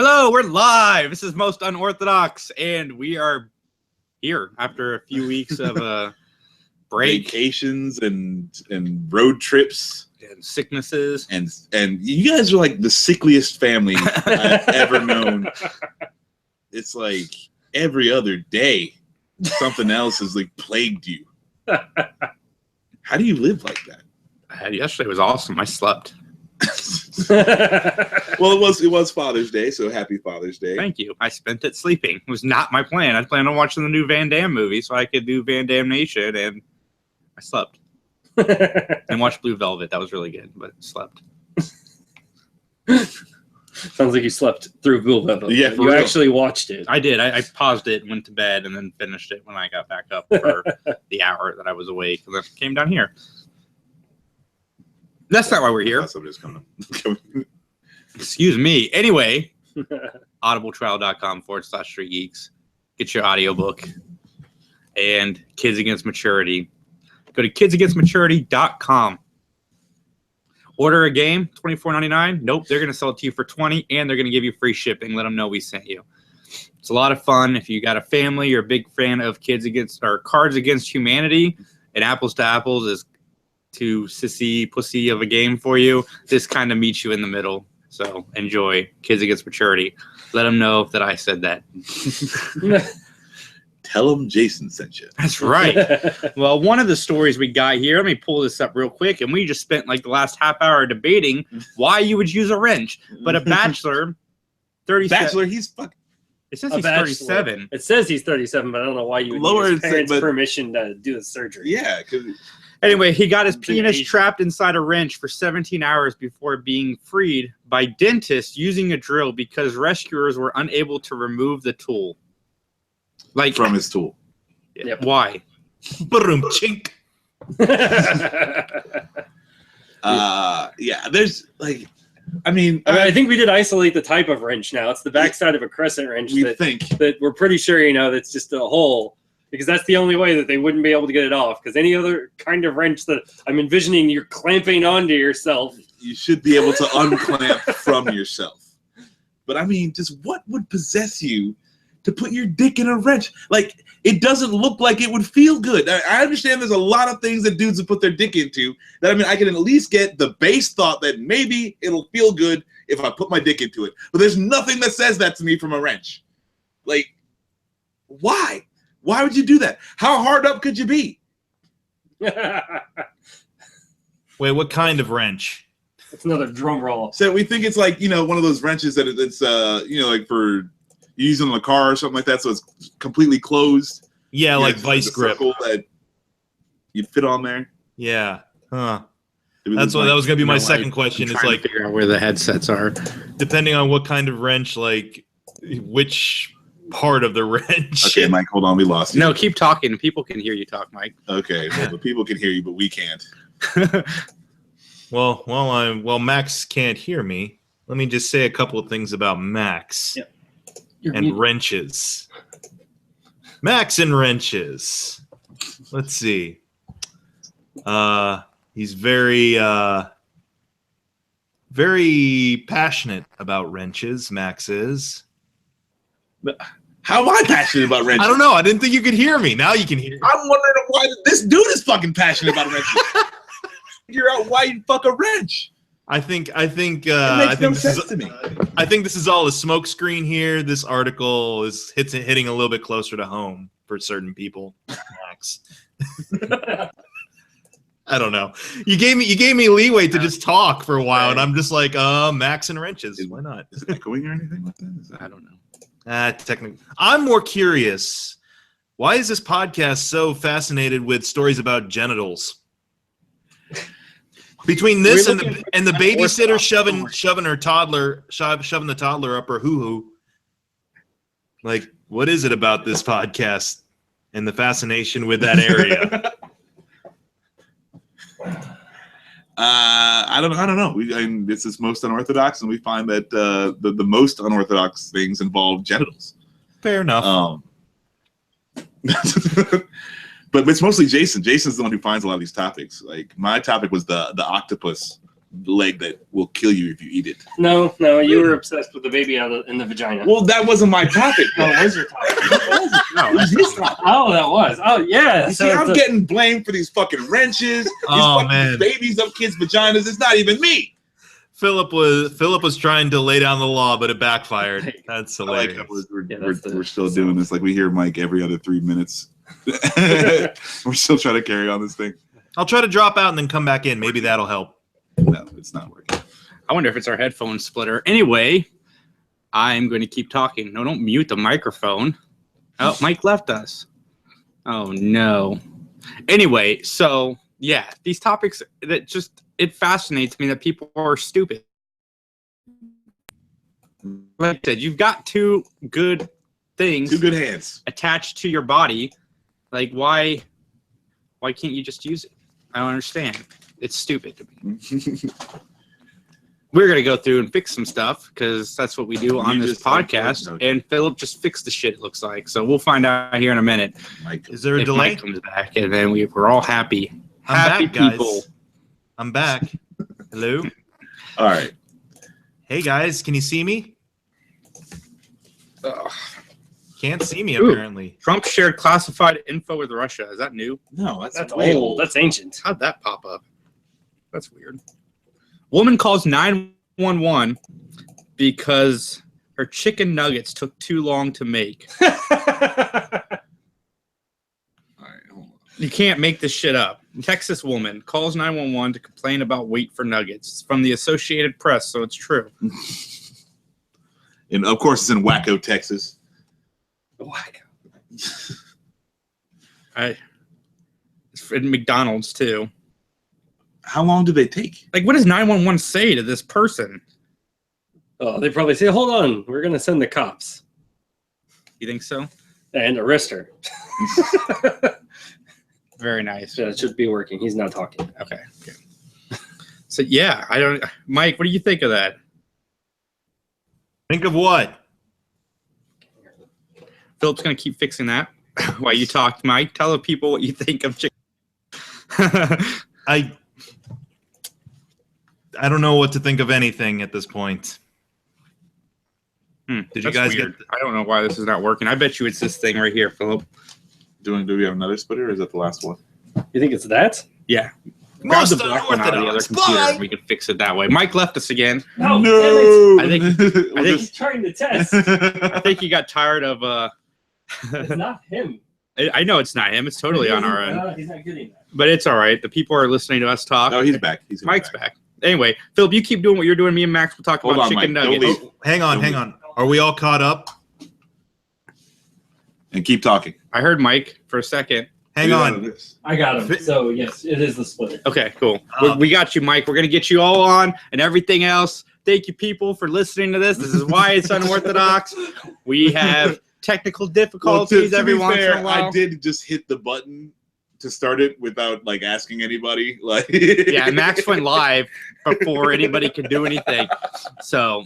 Hello, we're live. This is Most Unorthodox, and we are here after a few weeks of break, vacations, and road trips, and sicknesses, and you guys are like the sickliest family I've ever known. It's like every other day something else has like plagued you. How do you live like that? Yesterday was awesome. I slept. Well, it was Father's Day, so happy Father's Day. Thank you. I spent it sleeping. It was not my plan. I planned on watching the new Van Damme movie so I could do Van Damme Nation, and I slept. And watched Blue Velvet. That was really good, but slept. Sounds like you slept through Blue Velvet. Yeah, you actually watched it. I did. I paused it, went to bed, and then finished it when I got back up for the hour that I was awake, and then came down here. That's not why we're here. Somebody's coming. Excuse me. Anyway, audibletrial.com/streetgeeks. Get your audiobook. And Kids Against Maturity. Go to kidsagainstmaturity.com. Order a game, $24.99. Nope, they're going to sell it to you for $20, and they're going to give you free shipping. Let them know we sent you. It's a lot of fun. If you got a family, you're a big fan of Cards Against Humanity, and Apples to Apples is too sissy pussy of a game for you. This kind of meets you in the middle. So enjoy Kids Against Maturity. Let them know that I said that. Tell them Jason sent you. That's right. Well, one of the stories we got here, let me pull this up real quick, and we just spent like the last half hour debating why you would use a wrench. But a bachelor, 37. Bachelor, he's fucking. It says he's 37. It says he's 37, but I don't know why you would Lower need his parents' but- permission to do the surgery. Yeah, because. Anyway, he got his penis trapped inside a wrench for 17 hours before being freed by dentists using a drill because rescuers were unable to remove the tool. Like from his tool. Yep. Why? Boom, chink. Yeah, there's like, I think we did isolate the type of wrench now. It's the backside of a crescent wrench that we're pretty sure, that's just a hole. Because that's the only way that they wouldn't be able to get it off. Because any other kind of wrench that I'm envisioning you're clamping onto yourself. You should be able to unclamp from yourself. But just what would possess you to put your dick in a wrench? Like, it doesn't look like it would feel good. I understand there's a lot of things that dudes would put their dick into that, I can at least get the base thought that maybe it'll feel good if I put my dick into it. But there's nothing that says that to me from a wrench. Like, why? Why would you do that? How hard up could you be? Wait, what kind of wrench? It's another drum roll. So we think it's like, one of those wrenches that it's, like for using in the car or something like that. So it's completely closed. Yeah, like vice grip. That you'd fit on there. Yeah. Huh. That's what that was going to be my second question. Is like figure out where the headsets are. Depending on what kind of wrench, like which part of the wrench. Okay, Mike, hold on. We lost you. No, keep talking. People can hear you talk, Mike. Okay, well, the people can hear you, but we can't. Well, Max can't hear me. Let me just say a couple of things about Max and wrenches. Max and wrenches. Let's see. He's very passionate about wrenches. Max is. How am I passionate about wrenches? I don't know. I didn't think you could hear me. Now you can hear me. I'm wondering why this dude is fucking passionate about wrenches. Figure out why you fuck a wrench. I think it makes no sense to me. I think this is all a smoke screen here. This article is hitting a little bit closer to home for certain people. Max. I don't know. You gave me leeway to just talk for a while, and I'm just like, Max and wrenches. Why not? Is it echoing or anything like that? I don't know. Technically, I'm more curious. Why is this podcast so fascinated with stories about genitals? Between this and the babysitter shoving the toddler up her hoo-hoo. Like, what is it about this podcast and the fascination with that area? I don't know. This is Most Unorthodox, and we find that the most unorthodox things involve genitals. Fair enough. But it's mostly Jason. Jason's the one who finds a lot of these topics. Like, my topic was the octopus leg that will kill you if you eat it. No, you were obsessed with the baby in the vagina. Well, that wasn't my topic. That was your topic. No, that's his topic. Oh, that was. Oh, yeah. You see, I'm getting blamed for these fucking wrenches, these fucking babies up kids' vaginas. It's not even me. Philip was trying to lay down the law, but it backfired. That's hilarious. We're still doing this. Like, we hear Mike every other 3 minutes. We're still trying to carry on this thing. I'll try to drop out and then come back in. Maybe that'll help. No, it's not working. I wonder if it's our headphone splitter. Anyway, I'm going to keep talking. No, don't mute the microphone. Oh, Mike left us. Oh, no. Anyway, so, yeah, these topics that just, it fascinates me that people are stupid. Like I said, you've got two good things. Two good hands. Attached to your body. Like, why can't you just use it? I don't understand. It's stupid to me. We're going to go through and fix some stuff because that's what we do on this podcast. And Philip just fixed the shit, it looks like. So we'll find out here in a minute. Mike, is there a delay? Mike comes back, and then we're all happy. I'm back, guys. People. I'm back. Hello? All right. Hey, guys. Can you see me? Ugh. Can't see me, apparently. Trump shared classified info with Russia. Is that new? No, that's old. That's ancient. How'd that pop up? That's weird. Woman calls 911 because her chicken nuggets took too long to make. All right, hold on. You can't make this shit up. Texas woman calls 911 to complain about wait for nuggets. It's from the Associated Press, so it's true. And of course, it's in Waco, Texas. It's in McDonald's too. How long do they take? Like, what does 911 say to this person? Oh, they probably say, "Hold on, we're gonna send the cops." You think so? And arrest her. Very nice. Yeah, it should be working. He's not talking. Okay. So yeah, Mike, what do you think of that? Think of what? Philip's going to keep fixing that while you talk. Mike, tell the people what you think of chicken. I don't know what to think of anything at this point. Did you guys get? I don't know why this is not working. I bet you it's this thing right here, Philip. Do we have another splitter, or is that the last one? You think it's that? Yeah. Grab the black one out of the other computer, and we can fix it that way. Mike left us again. No. I think he's trying to test. I think he got tired of. It's not him. I know it's not him. It's totally on our end. He's not getting that. But it's all right. The people are listening to us talk. No, he's back. Mike's back. Anyway, Philip, you keep doing what you're doing. Me and Max will talk about chicken nuggets. Hang on. Are we all caught up? And keep talking. I heard Mike for a second. Hang on. I got him. So, yes, it is the splitter. Okay, cool. We got you, Mike. We're going to get you all on and everything else. Thank you, people, for listening to this. This is why it's unorthodox. We have technical difficulties every once in a while. I did just hit the button to start it without like asking anybody. Like, yeah, Max went live before anybody could do anything. So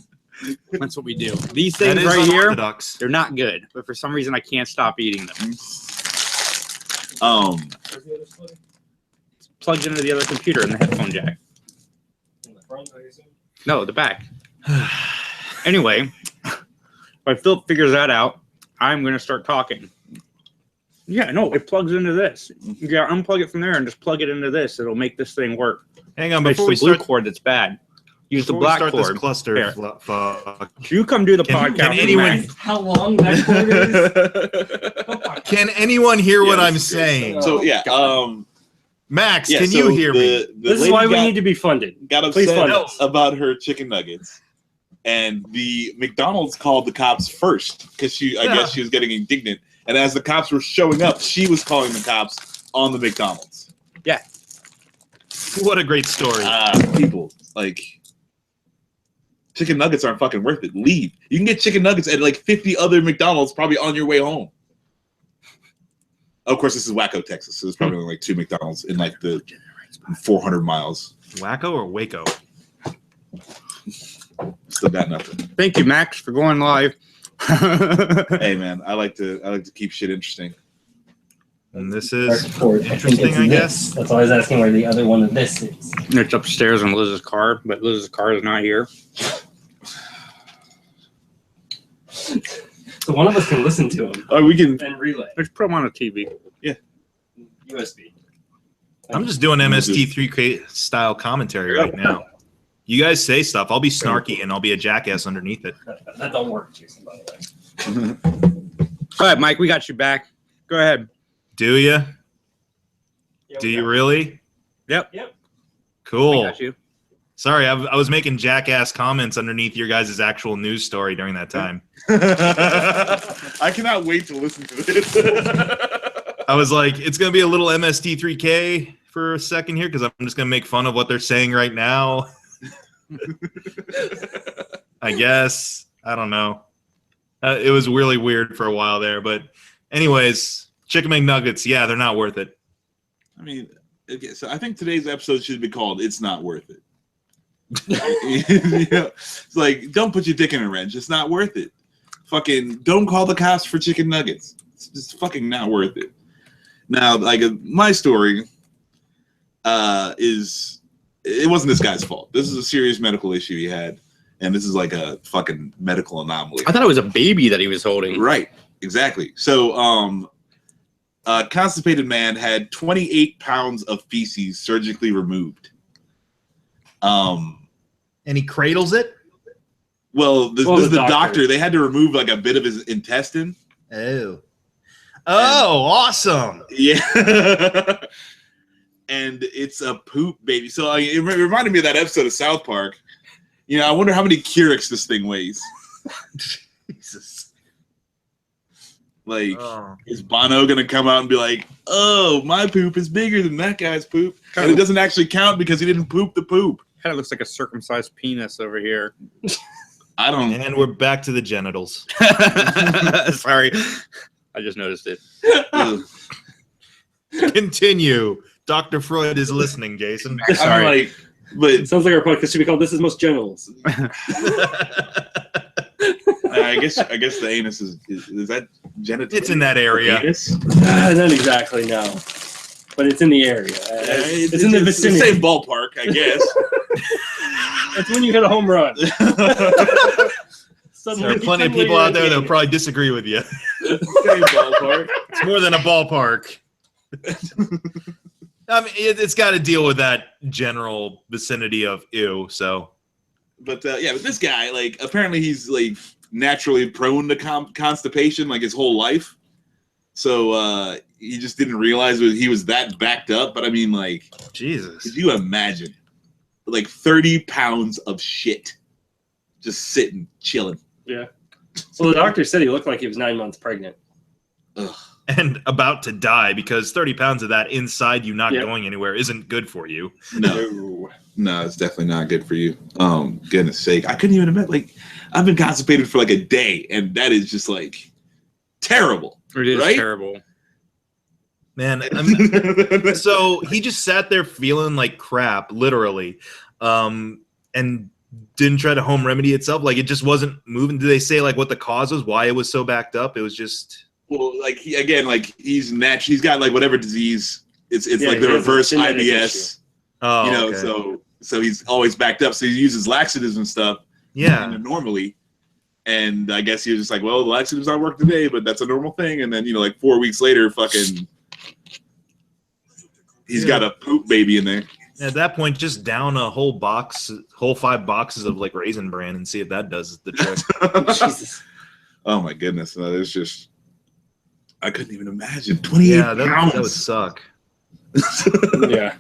that's what we do. These things right here, they're not good, but for some reason I can't stop eating them. It's plugged into the other computer in the headphone jack. In the front, I assume? No, the back. Anyway, if Philip figures that out, I'm going to start talking. Yeah, no, it plugs into this. You got to unplug it from there and just plug it into this. It'll make this thing work. Hang on, it's the blue cord that's bad. Use the black cord. This cluster. You come do the podcast. Can anyone? How long that cord is? Can anyone hear what I'm saying? So yeah, Max, can you hear me? This is why we need to be funded. Got upset about her chicken nuggets, and the McDonald's called the cops first because I guess she was getting indignant. And as the cops were showing up, she was calling the cops on the McDonald's. Yeah. What a great story. People, like, chicken nuggets aren't fucking worth it. Leave. You can get chicken nuggets at like 50 other McDonald's probably on your way home. Of course, this is Waco, Texas. So there's probably only like 2 McDonald's in like the 400 miles. Waco or Waco? Still got nothing. Thank you, Max, for going live. Hey man, I like to keep shit interesting. And this is Or interesting, I guess. That's why I was asking where the other one of this is. It's upstairs in Liz's car, but Liz's car is not here. So one of us can listen to him. Or we can. And relay. Let's put them on a TV. USB. I'm just doing MST3K style commentary right now. You guys say stuff. I'll be snarky and I'll be a jackass underneath it. That don't work, Jason, by the way. All right, Mike, we got you back. Go ahead. Do you? Yeah, Do you really? Yep. Yep. We Cool. got you. Sorry, I was making jackass comments underneath your guys' actual news story during that time. I cannot wait to listen to this. I was like, it's going to be a little MST3K for a second here because I'm just going to make fun of what they're saying right now. I guess. I don't know. It was really weird for a while there. But anyways, Chicken McNuggets, yeah, they're not worth it. I mean, okay, so I think today's episode should be called "It's Not Worth It." It's like, don't put your dick in a wrench. It's not worth it. Fucking don't call the cops for chicken nuggets. It's just fucking not worth it. Now, like my story is, it wasn't this guy's fault. This is a serious medical issue he had, and this is like a fucking medical anomaly. I thought it was a baby that he was holding. Right, exactly. So, a constipated man had 28 pounds of feces surgically removed. And he cradles it? Well, this is the doctor. They had to remove like a bit of his intestine. Oh. Oh, awesome. Yeah. And it's a poop baby. So it reminded me of that episode of South Park. You know, I wonder how many Keurigs this thing weighs. Jesus. Like, is Bono going to come out and be like, oh, my poop is bigger than that guy's poop? And it doesn't actually count because he didn't poop the poop. Kind of looks like a circumcised penis over here. I don't. And we're back to the genitals. Sorry. I just noticed it. Continue. Dr. Freud is listening, Jason. I'm like, but It sounds like our podcast should be called "This Is Most Genitals." I guess the anus is that genital? It's in that area. Not exactly, no. But it's in the area. It's in the vicinity. The same ballpark, I guess. It's when you hit a home run. There are plenty of people out there that will probably disagree with you. Same ballpark. It's more than a ballpark. I mean, it's got to deal with that general vicinity of ew. So, but yeah, but this guy, like, apparently he's like naturally prone to constipation, like his whole life. So he just didn't realize he was that backed up. But I mean, like, Jesus, could you imagine, like 30 pounds of shit just sitting, chilling? Yeah. So the doctor said he looked like he was 9 months pregnant. Ugh. and about to die because 30 pounds of that inside you not going anywhere isn't good for you. No, it's definitely not good for you. Goodness sake, I couldn't even admit, like, I've been constipated for like a day, and that is just like terrible. It is right? terrible. Man, so he just sat there feeling like crap, literally, and didn't try to home remedy itself. Like, it just wasn't moving. Did they say like what the cause was, why it was so backed up? It was just, well, like he's got like whatever disease. It's like the reverse IBS. oh, You know, okay. so he's always backed up. So he uses laxatives and stuff. Yeah. Normally. And I guess he was just like, well, the laxatives don't work today, but that's a normal thing. And then, like 4 weeks later, fucking, he's got a poop baby in there. At that point, just down a whole 5 boxes of like Raisin Bran and see if that does the trick. Jesus. Oh my goodness. No, it's just, I couldn't even imagine. 28 pounds. That would suck. Yeah.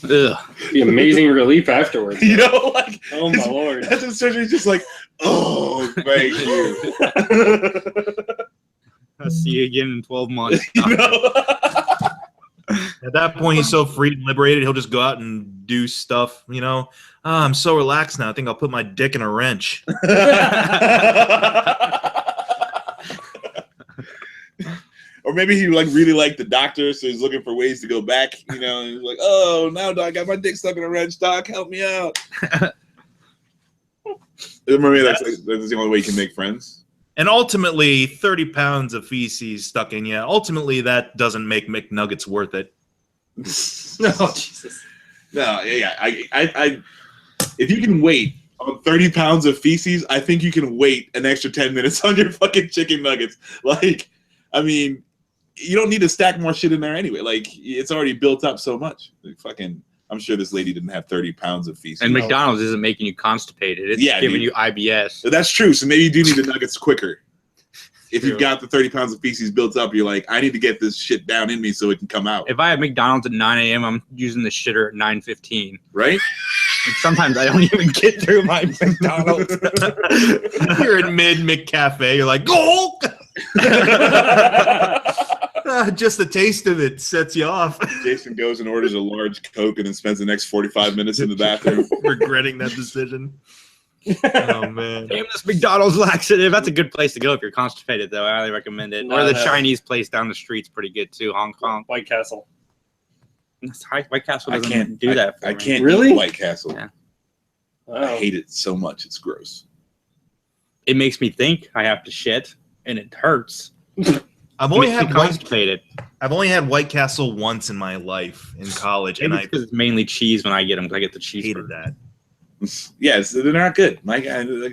Ugh. The amazing relief afterwards. You know, like, oh my lord. That's the surgery's just like, oh, thank you. I'll see you again in 12 months. You know? At that point, he's so free and liberated, he'll just go out and do stuff, you know. Oh, I'm so relaxed now. I think I'll put my dick in a wrench. Or maybe he like really liked the doctor, so he's looking for ways to go back, you know, and he's like, oh, now I got my dick stuck in a wrench, doc, help me out. Maybe that's the only way you can make friends. And ultimately, 30 pounds of feces stuck in you, ultimately that doesn't make McNuggets worth it. No, Jesus. No, yeah. I if you can wait on 30 pounds of feces, I think you can wait an extra 10 minutes on your fucking chicken nuggets. Like, I mean, you don't need to stack more shit in there anyway. Like, it's already built up so much. Like, fucking, I'm sure this lady didn't have 30 pounds of feces. And McDonald's isn't making you constipated. It's giving you IBS. That's true. So maybe you do need the nuggets quicker. If you've got the 30 pounds of feces built up, you're like, I need to get this shit down in me so it can come out. If I have McDonald's at 9 a.m., I'm using the shitter at 9:15. Right? And sometimes I don't even get through my McDonald's. You're in mid McCafe. You're like, go! Just the taste of it sets you off. Jason goes and orders a large Coke and then spends the next 45 minutes in the bathroom. Regretting that decision. Oh, man. Damn, this McDonald's laxative. That's a good place to go if you're constipated, though. I highly recommend it. Or the Chinese place down the street's pretty good, too. Hong Kong. White Castle. White Castle doesn't do that for me. I can't really eat White Castle. Yeah. Wow. I hate it so much. It's gross. It makes me think I have to shit, and it hurts. I've only had constipated. I've only had White Castle once in my life in college, Maybe and it's because it's mainly cheese when I get them. Because I get the cheese. hated that. Yes, they're not good. Like,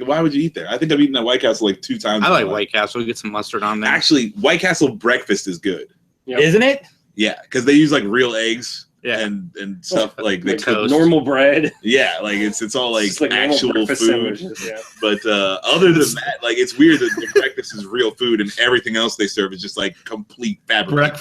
why would you eat there? I think I've eaten at White Castle like 2 times. I like White Castle. We get some mustard on there. Actually, White Castle breakfast is good. Yep. Isn't it? Yeah, because they use like real eggs. Yeah. And stuff like they Like cook. normal bread. Yeah, like it's all like, It's like actual normal food. breakfast sandwiches, yeah. But other than that, like it's weird that the breakfast is real food and everything else they serve is just like complete fabric.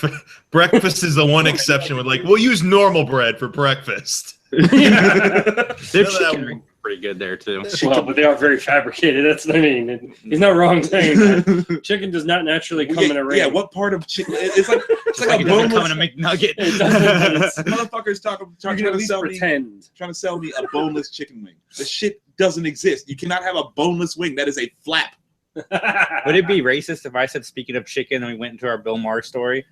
Breakfast is the one exception with like, we'll use normal bread for breakfast. Their chicken wings are pretty good there too. Well, but they are very fabricated. That's what I mean. He's not wrong saying that. Chicken does not naturally come in a ring. Yeah, what part of chicken? It's like Like a it doesn't boneless. come in a McNugget. It doesn't, Motherfuckers trying you can at to least sell pretend. trying to sell me a boneless chicken wing. The shit doesn't exist. You cannot have a boneless wing. That is a flap. Would it be racist if I said, speaking of chicken, and we went into our Bill Maher story?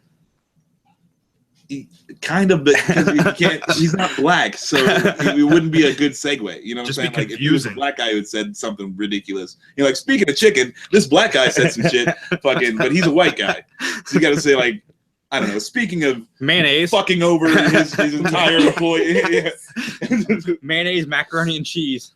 Kind of, but you can't. He's not black, so it wouldn't be a good segue. You know what I'm saying? Like if he was a black guy who had said something ridiculous, you're like, speaking of chicken, this black guy said some shit, fucking, but he's a white guy, so you got to say like, I don't know. Speaking of Mayonnaise, fucking over his entire employee, mayonnaise, macaroni and cheese.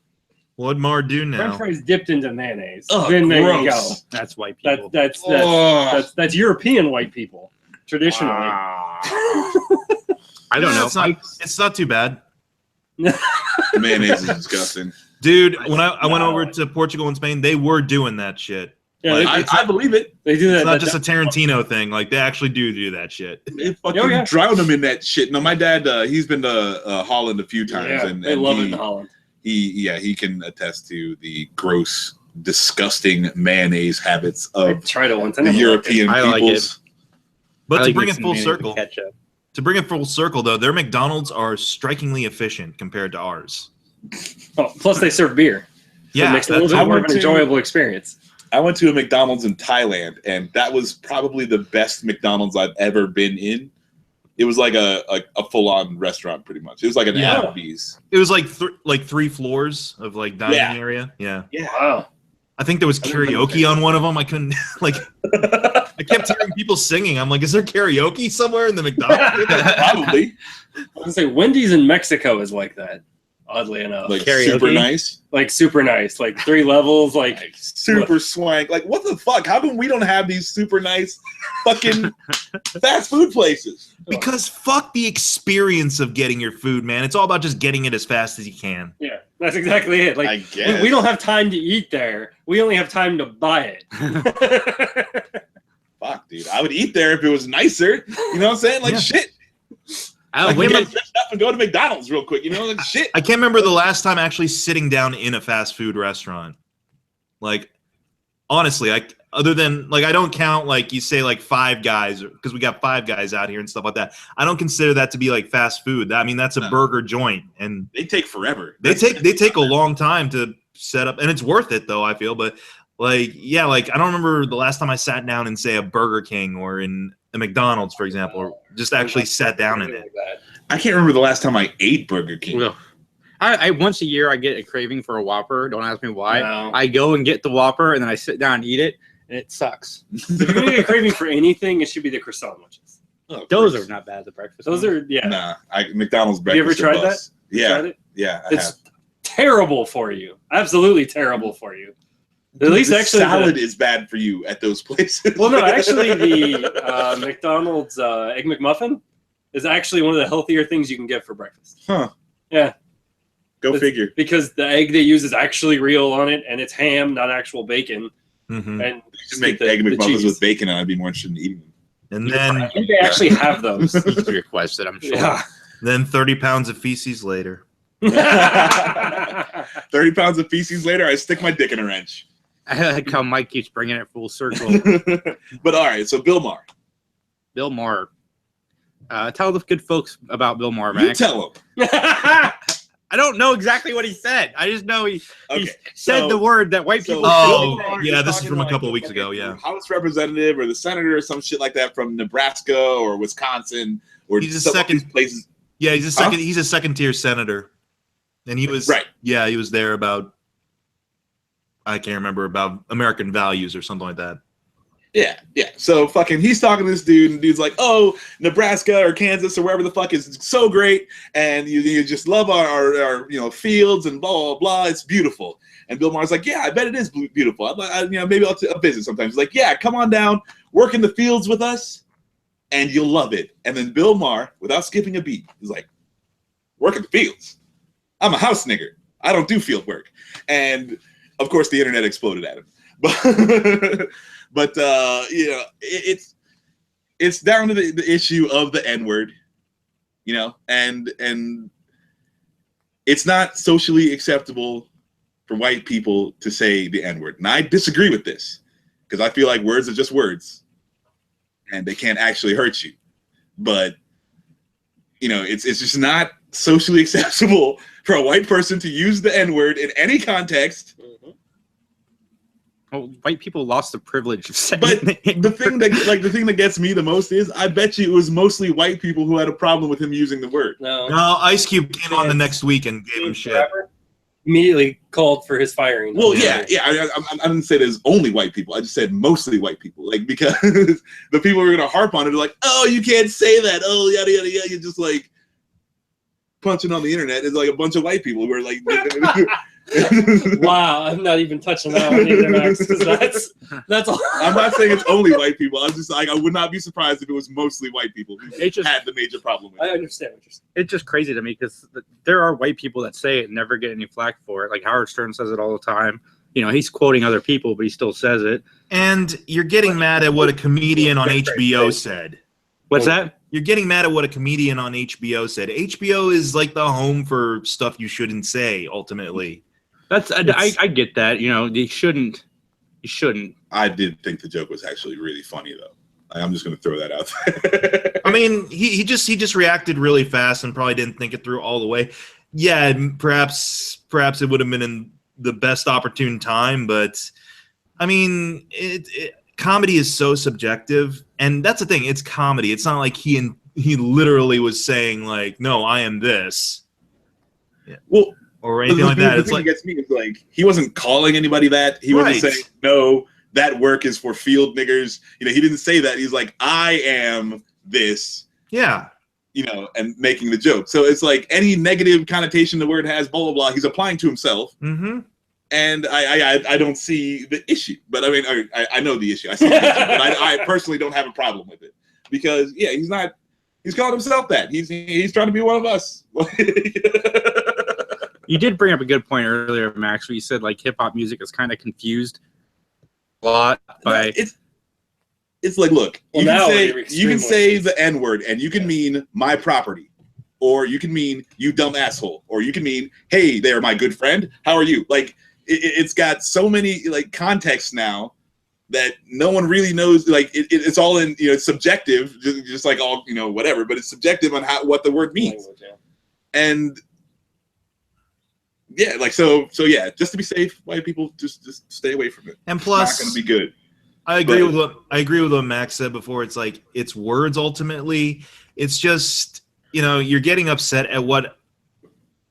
What'd Mar do French now? fries dipped into mayonnaise. Oh, then there you go. gross. That's white people. That's European white people traditionally. I don't know. It's not too bad. Mayonnaise is disgusting. Dude, when I went over to Portugal and Spain, they were doing that shit. Yeah, Like, I believe it. they do that. It's not just a Tarantino thing. Like, they actually do that shit. They fucking drown them in that shit. No, my dad, he's been to Holland a few times, Yeah, and they love it he, in Holland. he can attest to the gross, disgusting mayonnaise habits I of tried it once. the European I like peoples. But I to like bring it mixing full mayonnaise with circle, ketchup. though, their McDonald's are strikingly efficient compared to ours. Oh, plus they serve beer. So Yeah, it makes it a little I bit more of went an to- enjoyable experience. I went to a McDonald's in Thailand, and that was probably the best McDonald's I've ever been in. It was like a full-on restaurant, pretty much. It was like an Yeah. Applebee's. It was like 3 floors of like dining Yeah. area. Yeah. Wow. I think there was karaoke on one of them. I couldn't like. I kept hearing people singing. I'm like, is there karaoke somewhere in the McDonald's? Probably. I was gonna say Wendy's in Mexico is like that. Oddly enough, Like Karaoke? super nice. like super nice, like 3 levels, like Super swank. Like, what the fuck? How come we don't have these super nice fucking fast food places? Because fuck the experience of getting your food, man. It's all about just getting it as fast as you can. yeah, that's exactly it. I Like guess. we don't have time to eat there. We only have time to buy it. Fuck, dude. I would eat there if it was nicer. You know what I'm saying? Like, Yeah. shit. I Like, went get to- dressed up and go to McDonald's real quick. You know, like, shit. I can't remember the last time actually sitting down in a fast food restaurant. Like, honestly, other than like I don't count like you say like Five Guys because we got Five Guys out here and stuff like that. I don't consider that to be like fast food. I mean, that's a No. burger joint, and They take forever. they take a long time to set up, and it's worth it though. I feel, but like yeah, like I don't remember the last time I sat down in say a Burger King or in a McDonald's, for example, or just actually sat down in it. I can't remember the last time I ate Burger King. Well, I once a year I get a craving for a Whopper. Don't ask me why. No. I go and get the Whopper and then I sit down and eat it. and it sucks. If you're gonna get a craving for anything, it should be the croissant lunches. Oh, Those are not bad at breakfast. Those are Nah, McDonald's breakfast. You ever tried that? Yeah, Tried it? yeah. It's terrible for you. Absolutely terrible for you. At least the actually, salad is bad for you at those places. Well, no, actually, the McDonald's Egg McMuffin is actually one of the healthier things you can get for breakfast. Huh? Yeah. Go figure. Because the egg they use is actually real on it, and it's ham, not actual bacon. Mm-hmm. And just make Egg McMuffins with bacon, and I'd be more interested in eating them. And then I think they actually have those. Easily requested, I'm sure. Yeah. Then 30 pounds of feces later. 30 pounds of feces later, I stick my dick in a wrench. I like how Mike keeps bringing it full circle. But all right, so Bill Maher. Bill Maher. Tell the good folks about Bill Maher, You Max. tell him. I don't know exactly what he said. I just know he said so- the word that white people. Oh, Bill Maher yeah, is this is talking from a like couple of the weeks ago, fucking yeah. House representative or the senator or some shit like that from Nebraska or Wisconsin or He's a some of second- these places. Yeah, he's a second. He's a second-tier senator, and he was Right. Yeah, he was there about. I can't remember, about American values or something like that. Yeah, yeah. So fucking, he's talking to this dude, and dude's like, "Oh, Nebraska or Kansas or wherever the fuck is so great, and you just love our fields and blah blah blah. It's beautiful." And Bill Maher's like, "Yeah, I bet it is beautiful. Maybe I'll visit sometimes." He's like, "Yeah, come on down, work in the fields with us, and you'll love it." And then Bill Maher, without skipping a beat, is like, "Work in the fields? I'm a house nigger. I don't do field work." And of course, the internet exploded at him. But it's down to the issue of the N-word, and it's not socially acceptable for white people to say the N-word. And I disagree with this because I feel like words are just words and they can't actually hurt you. But it's just not socially acceptable for a white person to use the N-word in any context. Well, white people lost the privilege of saying. But the thing that gets me the most is, I bet you it was mostly white people who had a problem with him using the word. No. No, Ice Cube came on the next week and gave him shit. Immediately called for his firing. Well, yeah. I didn't say there's only white people. I just said mostly white people. Like, because the people who are gonna harp on it are like, "Oh, you can't say that. Oh, yada yada yada." You're just like punching on the internet. It's like a bunch of white people who are like. Wow, I'm not even touching that one either, Max, because that's all. I'm not saying it's only white people. I'm just like, I would not be surprised if it was mostly white people who had the major problem with it. I understand what you're saying. It's just crazy to me because there are white people that say it and never get any flack for it. Like Howard Stern says it all the time. He's quoting other people, but he still says it. And you're getting mad at what a comedian on HBO said. What's that? You're getting mad at what a comedian on HBO said. HBO is like the home for stuff you shouldn't say, ultimately. I get that. You shouldn't. I did think the joke was actually really funny, though. I'm just going to throw that out there. I mean, he just reacted really fast and probably didn't think it through all the way. Yeah, perhaps it would have been in the best opportune time, but I mean, comedy is so subjective, and that's the thing. It's comedy. It's not like he literally was saying like, "No, I am this." Yeah. Well. Or anything like that. The It's thing like, that gets me is like, he wasn't calling anybody that. He wasn't saying, "No, that work is for field niggers." He didn't say that. He's like, "I am this." Yeah. And making the joke. So it's like any negative connotation the word has, blah blah blah, he's applying to himself. Mm-hmm. And I don't see the issue. But I mean, I know the issue. I see the issue, but I personally don't have a problem with it because he's calling himself that. He's trying to be one of us. You did bring up a good point earlier, Max, where you said like hip hop music is kind of confused a lot by. It's like, look, Well, you can say the N-word and you can mean my property, or you can mean you dumb asshole, or you can mean, hey there, my good friend, how are you? Like, it's got so many like contexts now that no one really knows. Like, it's all in it's subjective, just like all whatever, but it's subjective on what the word means. And yeah, like so yeah, just to be safe, white people just stay away from it. And plus, it's not going to be good. I agree with what Max said before. It's like, it's words ultimately. It's just, you're getting upset at what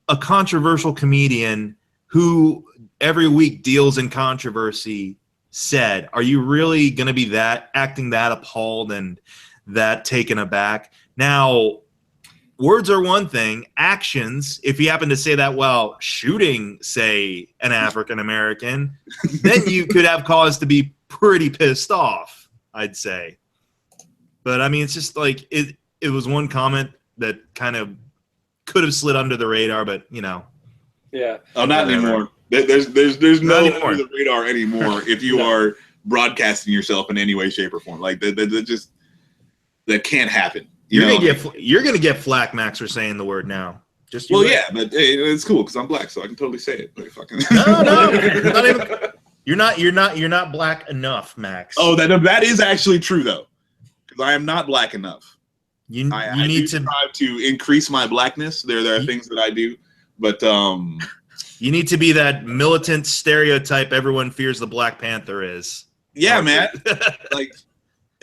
a controversial comedian who every week deals in controversy said. Are you really going to be acting that appalled and that taken aback? Now, words are one thing. Actions, if you happen to say that while shooting, say, an African American, then you could have cause to be pretty pissed off, I'd say. But I mean, it's just like it was one comment that kind of could have slid under the radar, but you know. Yeah. Oh, not anymore. There's no under the radar anymore if you are broadcasting yourself in any way, shape, or form. Like that can't happen. You're gonna get flack, Max, for saying the word now. Just well, yeah, but hey, it's cool because I'm black, so I can totally say it. Like, fucking no, you're not black enough, Max. Oh, that is actually true though, because I am not black enough. I need to strive to increase my blackness. There are things that I do, but you need to be that militant stereotype everyone fears the Black Panther is. Yeah, man. Like,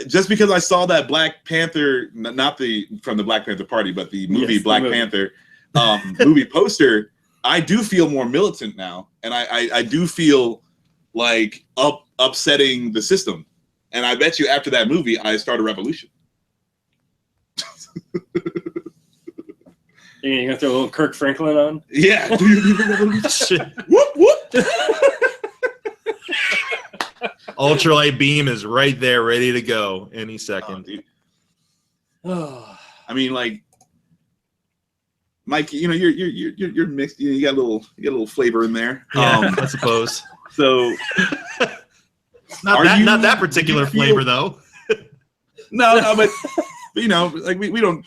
just because I saw that Black Panther, not from the Black Panther Party, but the movie Black Panther movie poster, I do feel more militant now, and I do feel like upsetting the system. And I bet you after that movie, I start a revolution. You're gonna throw a little Kirk Franklin on? Yeah. Whoop whoop. Ultralight beam is right there, ready to go any second. Oh, I mean, like, Mike, you know, you're mixed. You got a little flavor in there. Yeah, I suppose. So, not that particular flavor though. No, but you know, like we don't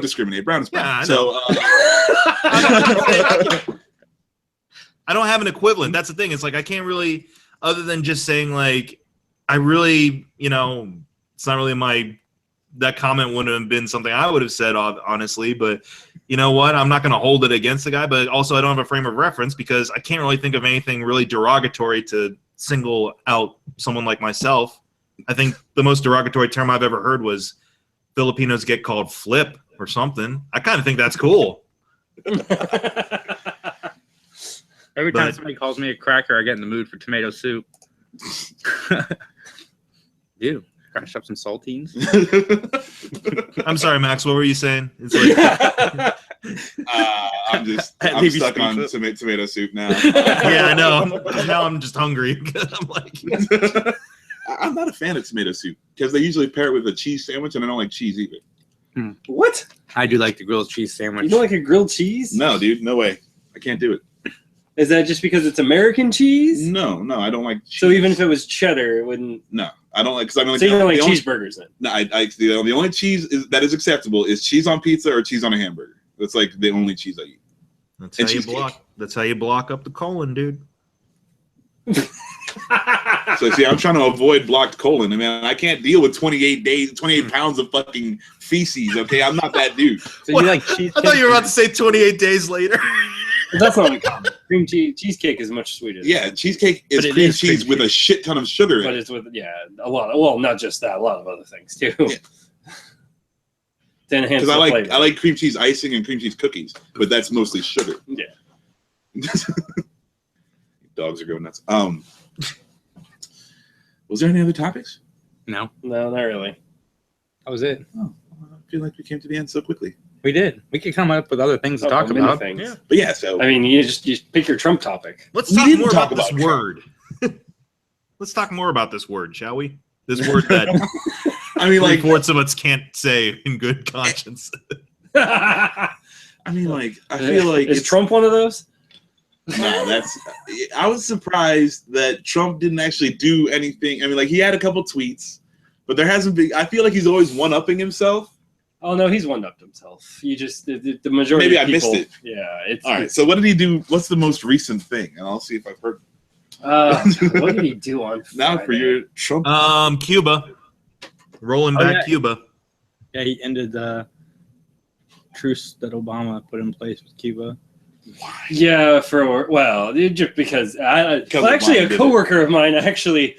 discriminate. Brown is brown. Yeah, I so I don't have an equivalent. That's the thing. It's like I can't really, other than just saying like, I really, you know, it's not really that comment wouldn't have been something I would have said honestly, but you know what? I'm not going to hold it against the guy, but also I don't have a frame of reference because I can't really think of anything really derogatory to single out someone like myself. I think the most derogatory term I've ever heard was Filipinos get called flip or something. I kind of think that's cool. Every time somebody calls me a cracker, I get in the mood for tomato soup. Dude, crash up some saltines. I'm sorry, Max. What were you saying? It's like, I'm stuck on tomato soup now. Yeah, I know. Now I'm just hungry. I'm like, I'm not a fan of tomato soup because they usually pair it with a cheese sandwich, and I don't like cheese either. What? I do like the grilled cheese sandwich. You don't like a grilled cheese? No, dude, no way. I can't do it. Is that just because it's American cheese? No, I don't like cheese. So even if it was cheddar, it wouldn't. No, I don't like. Because I mean, so you don't like cheeseburgers then? No, the only cheese that is acceptable is cheese on pizza or cheese on a hamburger. That's like the only cheese I eat. That's how you block up the colon, dude. So see, I'm trying to avoid blocked colon. I mean, I can't deal with 28 pounds of fucking feces. Okay, I'm not that dude. So you like cheese? I thought you were about to say 28 days later. That's not uncommon. Cream cheesecake is much sweeter. Yeah, cheesecake is cream cheese with a shit ton of sugar in it. But it's with a lot. Well, not just that, a lot of other things too. Yeah. Because I like cream cheese icing and cream cheese cookies, but that's mostly sugar. Yeah. Dogs are going nuts. Was there any other topics? No, not really. That was it. Oh, I feel like we came to the end so quickly. We did. We could come up with other things to talk about. Yeah. But yeah, so I mean, you just pick your Trump topic. Let's talk more about this word. Let's talk more about this word, shall we? This word that I mean, like, reports of us can't say in good conscience. I mean, like, I feel like is Trump one of those? No, I was surprised that Trump didn't actually do anything. I mean, like, he had a couple tweets, but there hasn't been. I feel like he's always one-upping himself. Oh no, he's one-upped himself. You just the majority. Maybe of people, I missed it. Yeah, all right. So what did he do? What's the most recent thing? And I'll see if I've heard. What did he do on Friday? Now for your Trump? Cuba, rolling back Cuba. Yeah, he ended the truce that Obama put in place with Cuba. Why? Yeah, just because actually a coworker of mine actually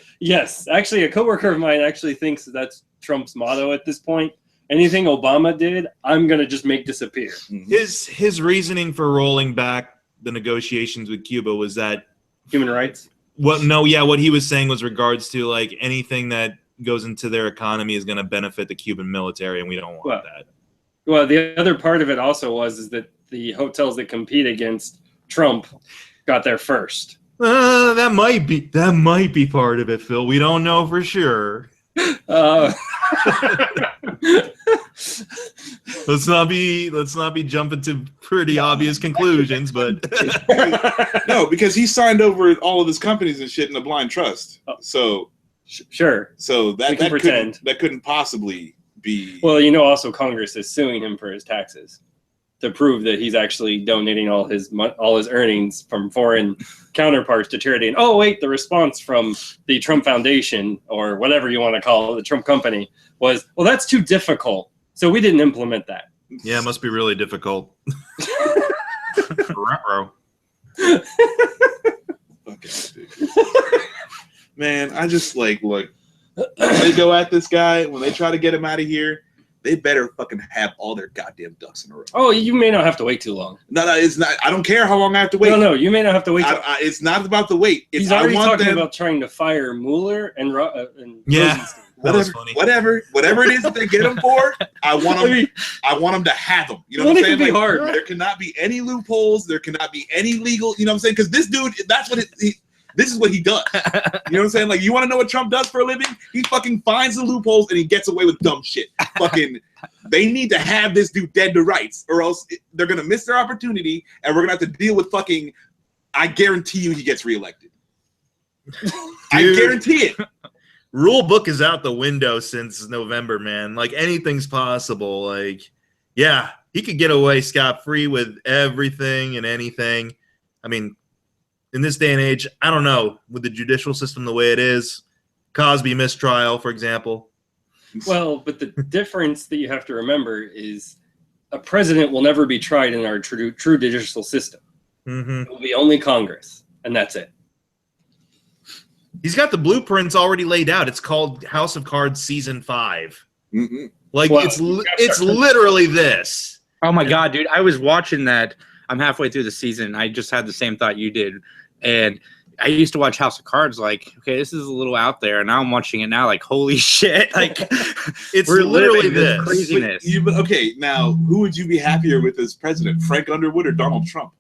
thinks that's Trump's motto at this point. Anything Obama did, I'm gonna just make disappear. His reasoning for rolling back the negotiations with Cuba was that human rights. what he was saying was regards to like anything that goes into their economy is going to benefit the Cuban military, and we don't want that. Well, the other part of it also is that the hotels that compete against Trump got there first. That might be part of it, Phil. We don't know for sure. Let's not be jumping to pretty obvious conclusions, but no, because he signed over all of his companies and shit in a blind trust. So sure. So that couldn't possibly be. Well, also Congress is suing him for his taxes to prove that he's actually donating all his earnings from foreign counterparts to charity. And oh wait, the response from the Trump Foundation or whatever you want to call it, the Trump company, was, well, that's too difficult, so we didn't implement that. Yeah, it must be really difficult. Man, I just look. When they go at this guy, when they try to get him out of here, they better fucking have all their goddamn ducks in a row. Oh, you may not have to wait too long. No, it's not. I don't care how long I have to wait. No, you may not have to wait. It's not about the wait. He's already talking about trying to fire Mueller and yeah. Whatever it is that they get him for, I want them to have them. You know what I'm saying? Be hard. There cannot be any loopholes. There cannot be any legal. You know what I'm saying? Because this dude, this is what he does. You know what I'm saying? Like, you want to know what Trump does for a living? He fucking finds the loopholes and he gets away with dumb shit. Fucking, they need to have this dude dead to rights, or else they're gonna miss their opportunity, and we're gonna have to deal with fucking. I guarantee you, he gets reelected. I guarantee it. Rule book is out the window since November, man. Like, anything's possible. Like, yeah, he could get away scot-free with everything and anything. I mean, in this day and age, I don't know, with the judicial system the way it is, Cosby mistrial, for example. Well, but the difference that you have to remember is a president will never be tried in our true judicial system. Mm-hmm. It will be only Congress, and that's it. He's got the blueprints already laid out. It's called House of Cards Season 5. Mm-hmm. Like, well, it's literally this. Oh my God, dude. I was watching that. I'm halfway through the season. I just had the same thought you did. And I used to watch House of Cards like, okay, this is a little out there. And now I'm watching it now like, holy shit. Like, it's literally this craziness. Okay, now, who would you be happier with as president, Frank Underwood or Donald Trump?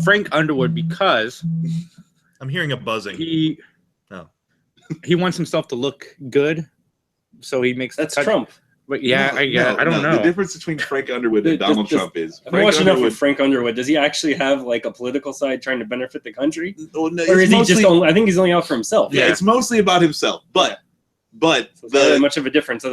Frank Underwood, because I'm hearing a buzzing. He wants himself to look good, so he makes that's Trump. But yeah, I don't know. The difference between Frank Underwood and Donald Trump is I've watched enough of Frank Underwood. Does he actually have like a political side trying to benefit the country, or is he just? I think he's only out for himself. Yeah, it's mostly about himself, but so not much of a difference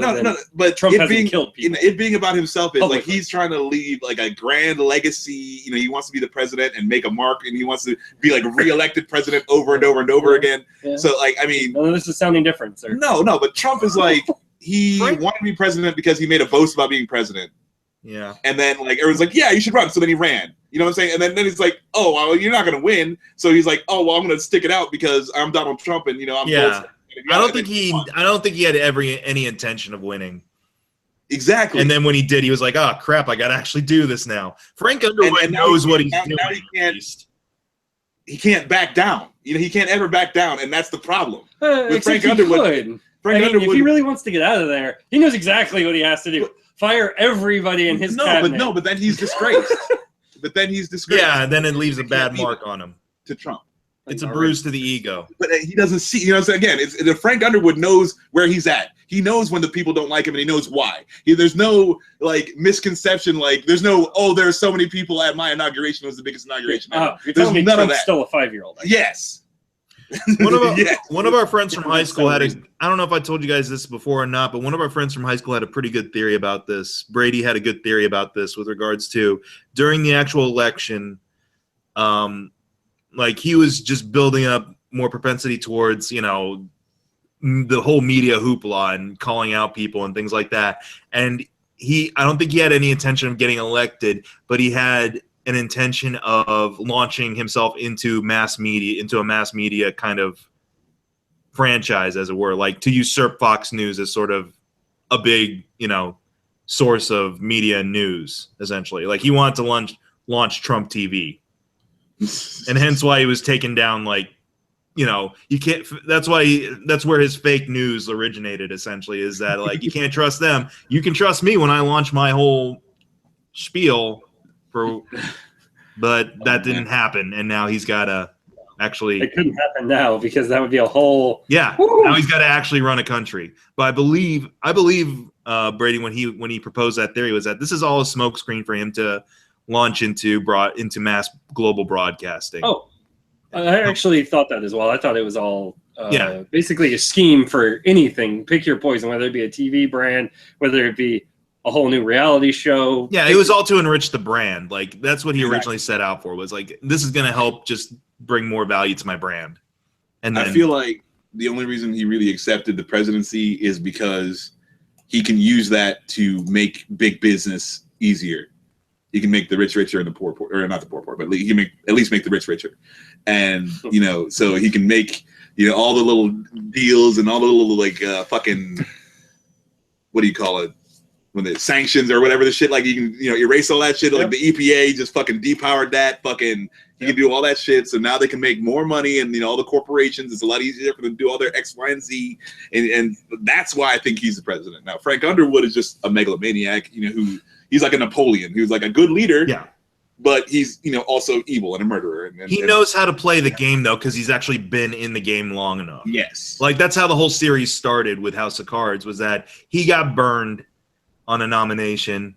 but Trump hasn't killed people. It being about himself is like he's trying to leave like a grand legacy. You know, he wants to be the president and make a mark, and he wants to be like reelected president over and over and over again. Yeah. So like, I mean, this is sounding different, sir. No, but Trump is like he wanted to be president because he made a boast about being president. Yeah. And then like everyone's like, yeah, you should run. So then he ran. You know what I'm saying? And then he's like, oh, well, you're not gonna win. So he's like, oh, well, I'm gonna stick it out because I'm Donald Trump, and I'm I don't think he had any intention of winning. Exactly. And then when he did, he was like, "Oh crap, I gotta actually do this now." Frank Underwood knows what he's doing. Now he can't back down. You know, he can't ever back down, and that's the problem. With Frank Underwood. If he really wants to get out of there, he knows exactly what he has to do. Fire everybody in his cabinet. But then he's disgraced. Yeah, then it leaves a bad mark on him. To Trump. It's a bruise to the ego. But he doesn't see, you know what I'm saying? Again, Frank Underwood knows where he's at. He knows when the people don't like him, and he knows why. There's no, like, misconception, like, there's no, oh, there are so many people at my inauguration. It was the biggest inauguration ever. You're telling me Trump's still a 5-year-old. Yes. One of our friends from high school had I don't know if I told you guys this before or not, but one of our friends from high school had a pretty good theory about this. Brady had a good theory about this with regards to during the actual election, like he was just building up more propensity towards, the whole media hoopla and calling out people and things like that. And I don't think he had any intention of getting elected, but he had an intention of launching himself into a mass media kind of franchise, as it were, like to usurp Fox News as sort of a big, source of media and news, essentially. Like he wanted to launch Trump TV. and hence why he was taken down. Like, you know, you can't. That's where his fake news originated. Essentially, is that like you can't trust them. You can trust me when I launch my whole spiel but that didn't happen, and now he's got to actually. It couldn't happen now because that would be a whole. Yeah, now he's got to actually run a country. But I believe Brady, when he proposed that theory, was that this is all a smokescreen for him to launch into mass global broadcasting. Oh, I actually thought that as well. I thought it was all basically a scheme for anything. Pick your poison, whether it be a TV brand, whether it be a whole new reality show. Yeah, it was all to enrich the brand. Like, that's what he originally set out for, was like, this is going to help just bring more value to my brand. And then, I feel like the only reason he really accepted the presidency is because he can use that to make big business easier. He can make the rich richer and the poor poor, or not the poor poor, but he can at least make the rich richer. And, you know, so he can make, you know, all the little deals and all the little like fucking, what do you call it? When the sanctions or whatever the shit, like you can, you know, erase all that shit. Like the EPA just fucking depowered that. Fucking, he can do all that shit. So now they can make more money, and you know, all the corporations. It's a lot easier for them to do all their X, Y, and Z, and that's why I think he's the president. Now Frank Underwood is just a megalomaniac. You know, he's like a Napoleon. He was like a good leader. Yeah. But he's, you know, also evil and a murderer. And he knows how to play the game, though, because he's actually been in the game long enough. Yes. Like, that's how the whole series started with House of Cards, was that he got burned on a nomination.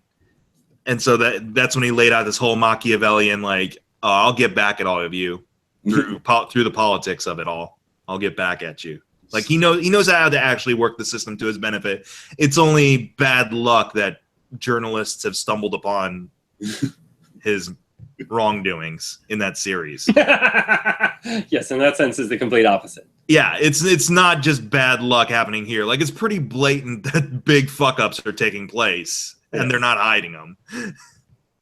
And so that's when he laid out this whole Machiavellian, like, oh, I'll get back at all of you through the politics of it all. I'll get back at you. Like, he knows how to actually work the system to his benefit. It's only bad luck that journalists have stumbled upon his wrongdoings in that series. Yes, in that sense, is the complete opposite. Yeah, it's not just bad luck happening here. Like, it's pretty blatant that big fuck ups are taking place, and they're not hiding them.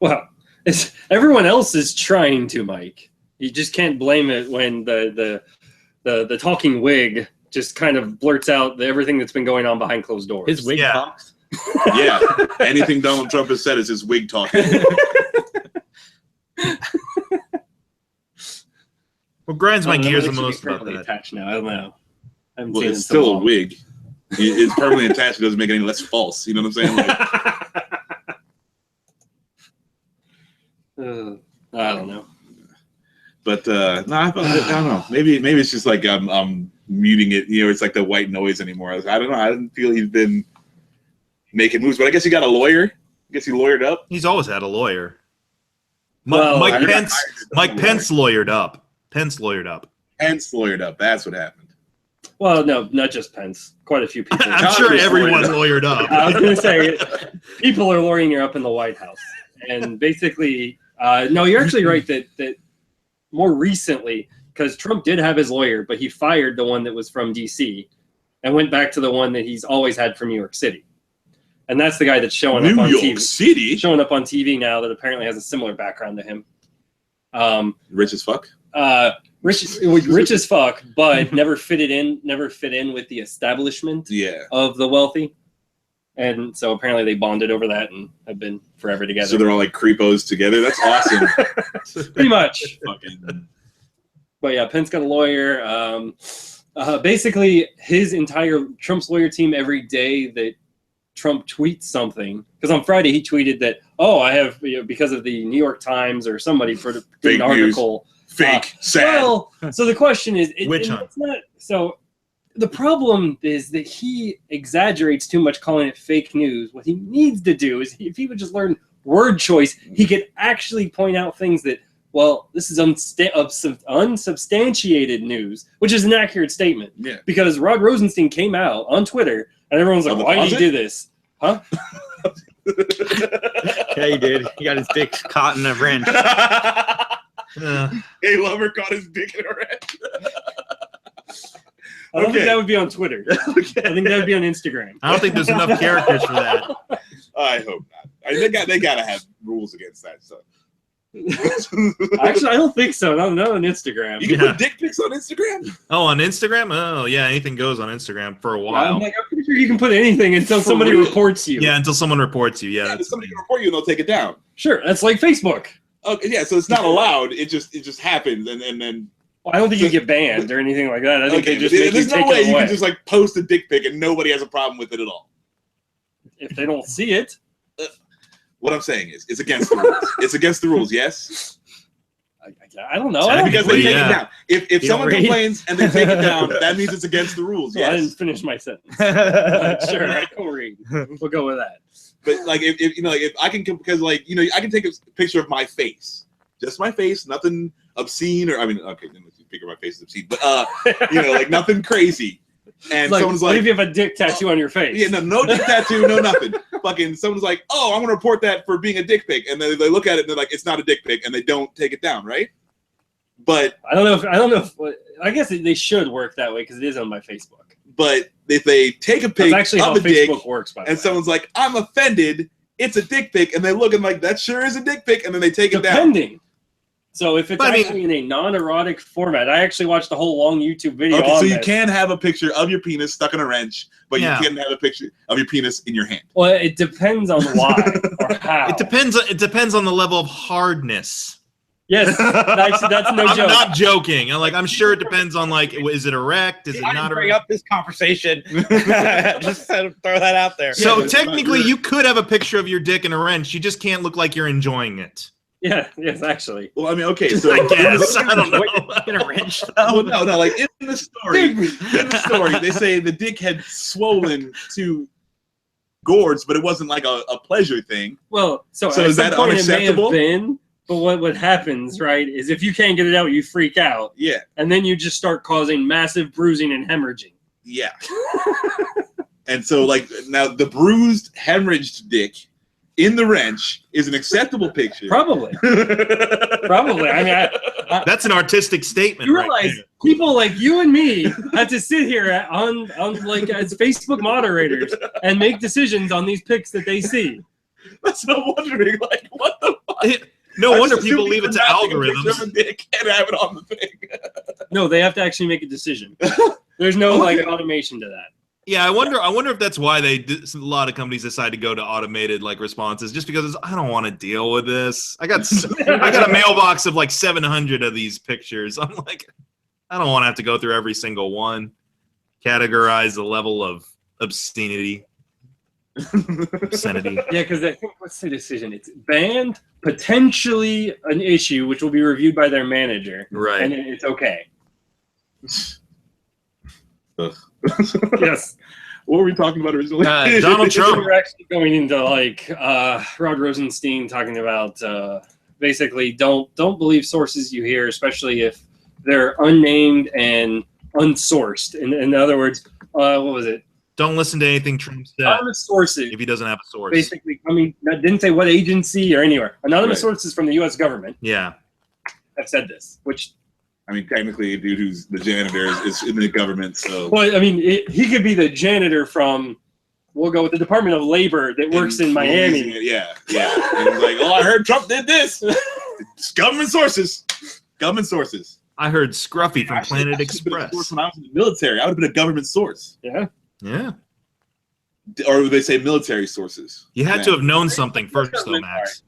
Well, everyone else is trying to, Mike. You just can't blame it when the talking wig just kind of blurts out everything that's been going on behind closed doors. His wig talks. Yeah, anything Donald Trump has said is his wig talking. What grinds my gears the most about that? Attached now. I don't know. I haven't Well, seen it's it still so a wig. It's permanently attached. It doesn't make it any less false. You know what I'm saying? Like, I don't know. But no, I don't know. Maybe it's just like I'm muting it. You know, it's like the white noise anymore. I don't know. I didn't feel he's been making moves, but I guess he got a lawyer. I guess he lawyered up. He's always had a lawyer. Well, Mike Pence lawyered up. Pence lawyered up. That's what happened. Well, no, not just Pence. Quite a few people. I'm sure everyone lawyered up. I was going to say, people are lawyering up in the White House. And basically, no, you're actually right that more recently, because Trump did have his lawyer, but he fired the one that was from D.C. and went back to the one that he's always had from New York City. And that's the guy that's showing up on TV. Showing up on TV now that apparently has a similar background to him. Rich as fuck. Rich as fuck, but never fit in with the establishment of the wealthy. And so apparently they bonded over that and have been forever together. So they're all like creepos together. That's awesome. Pretty much. But yeah, Pence got a lawyer. Basically, Trump's lawyer team, every day that Trump tweets something, because on Friday he tweeted that, I have, because of the New York Times or somebody for an article. Fake. Sad. Well, so the question is, which one? It's not, so the problem is that he exaggerates too much, calling it fake news. What he needs to do is, if he would just learn word choice, he could actually point out things that, well, this is unsubstantiated news, which is an accurate statement. Yeah. Because Rod Rosenstein came out on Twitter, and everyone's like, why did he do this? Huh? Yeah, he did. He got his dick caught in a wrench. Hey, lover caught his dick in a wrench. I don't think that would be on Twitter. I think that would be on Instagram. I don't think there's enough characters for that. I hope not. They gotta have rules against that stuff. Actually, I don't think so. No, not on Instagram. You can put dick pics on Instagram? Oh, on Instagram? Oh, yeah, anything goes on Instagram for a while. I'm pretty sure you can put anything until somebody reports you. Yeah, until someone reports you. Yeah, somebody can report you and they'll take it down. Sure, that's like Facebook. Okay, yeah, so it's not allowed. It just happens, and then. Well, I don't think you get banned or anything like that. I think they just make there's you no take way it you away. can just like post a dick pic and nobody has a problem with it at all. If they don't see it. What I'm saying is, it's against the rules. It's against the rules. Yes. I don't know. Because they take it down. If someone read? complains and they take it down, that means it's against the rules. Well, Yes. I didn't finish my sentence. Sure, I can read. We'll go with that. But like, if you know, like, if I can, because like, you know, I can take a picture of my face, just my face, nothing obscene, or I mean, okay, then the picture of my face is obscene, but you know, like nothing crazy. And Like, someone's what like, if you have a dick tattoo on your face? yeah, no dick tattoo, no nothing. Fucking someone's like, oh, I'm gonna report that for being a dick pic, and then they look at it and they're like, it's not a dick pic, and they don't take it down, right? But I don't know if I guess they should work that way because it is on my Facebook. But if they take a That's pic actually how of a dick, Facebook works, by the and way. someone's like, I'm offended, it's a dick pic, and they're looking like, that sure is a dick pic, and then they take it down. Depending. So if it's actually in a non-erotic format, I actually watched the whole long YouTube video. Okay, on so you this. can have a picture of your penis stuck in a wrench, but Yeah. you can't have a picture of your penis in your hand. Well, it depends on why or how. It depends on the level of hardness. Yes, that's no I'm joke. not joking. I'm sure it depends on like, is it erect? Is it I not didn't bring erect? up this conversation. Just throw that out there. So Yeah, technically, you could have a picture of your dick in a wrench. You just can't look like you're enjoying it. Yeah, yes, actually. Well, I mean, okay, so I guess. I don't know. Get a wrench. well, no, like in the story, they say the dick had swollen to gourds, but it wasn't like a pleasure thing. Well, so So at is some that point unacceptable? It may have been, but what happens, right, is if you can't get it out, you freak out, Yeah, and then you just start causing massive bruising and hemorrhaging. yeah. And so, like, now the bruised, hemorrhaged dick in the wrench is an acceptable picture. Probably. Probably. I mean, That's an artistic statement. you right realize there. people like you and me had to sit here on like as Facebook moderators and make decisions on these pics that they see. That's what I'm wondering. Like, what the fuck? No I wonder just people assumed leave it to you could not take a picture algorithms. of a dick and have it on the thing. No, they have to actually make a decision. There's no like automation to that. Yeah, I wonder if that's why a lot of companies decide to go to automated like responses, just because I don't want to deal with this. I got a mailbox of like 700 of these pictures. I'm like, I don't want to have to go through every single one, categorize the level of obscenity. Obscenity. Yeah, because I think what's the decision? It's banned, potentially an issue, which will be reviewed by their manager, Right. and it's okay. Ugh. Yes. What were we talking about originally? Donald Trump. We're actually going into like Rod Rosenstein talking about basically don't believe sources you hear, especially if they're unnamed and unsourced. In other words, what was it? Don't listen to anything Trump said Anonymous sources. if he doesn't have a source. Basically, didn't say what agency or anywhere. Anonymous Right. sources from the U.S. government Yeah. have said this, which. I mean, technically, a dude who's the janitor is in the government, so. Well, I mean, he could be the janitor from, we'll go with the Department of Labor that works in Miami. Yeah. And he's like, oh, I heard Trump did this. It's government sources. Government sources. I heard Scruffy from Actually, Planet I should've been a Express. source when I was in the military. I would have been a government source. Yeah. Yeah. Or would they say military sources? You had Yeah. to have known something first, though, Max.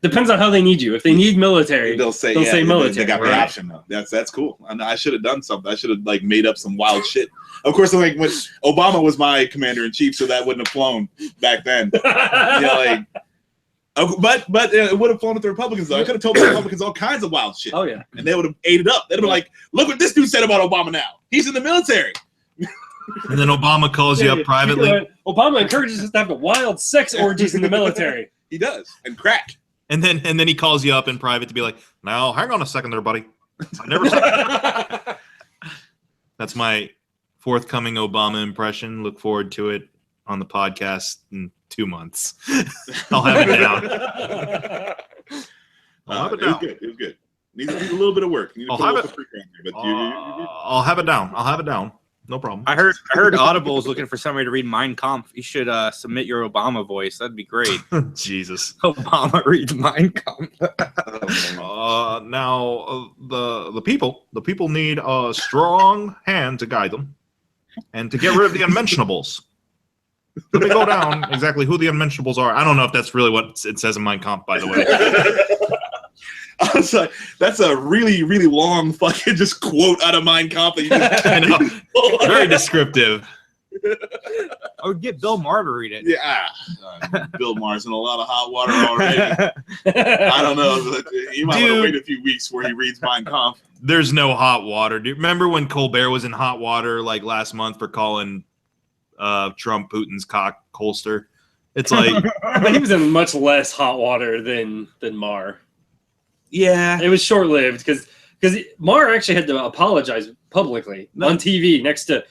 Depends on how they need you. If they need military, They'll say military. They got the Right. option though. That's cool. And I should have done something. I should have like made up some wild shit. Of course, like when Obama was my commander in chief, so that wouldn't have flown back then. But it would have flown with the Republicans though. I could have told the Republicans all kinds of wild shit, Oh yeah. and they would have ate it up. They'd have been like, "Look what this dude said about Obama now. He's in the military." And then Obama calls you up privately. Obama encourages us to have the wild sex orgies in the military. He does, and crack. And then he calls you up in private to be like, "Now, hang on a second there, buddy. I never said that." That's my forthcoming Obama impression. Look forward to it on the podcast in 2 months. I'll have it down. I'll have it down. It was good. Needs a little bit of work. You need to I'll put a have little it. freak on there, but you I'll have it down. I'll have it down. No problem. I heard Audible is looking for somebody to read Mein Kampf. You should submit your Obama voice. That'd be great. Jesus. Obama reads Mein Kampf. Now the people need a strong hand to guide them, and to get rid of the unmentionables. Let me go down exactly who the Unmentionables are. I don't know if that's really what it says in Mein Kampf, by the way. I was like, that's a really, really long fucking just quote out of Mein Kampf. That you just I know. Very descriptive. I would get Bill Maher to read it. Yeah, Bill Maher's in a lot of hot water already. I don't know. But you might want to wait a few weeks where he reads Mein Kampf. There's no hot water. Do you remember when Colbert was in hot water like last month for calling Trump Putin's cock holster? It's like, but he was in much less hot water than Maher. Yeah, it was short lived because Maher actually had to apologize publicly on TV next to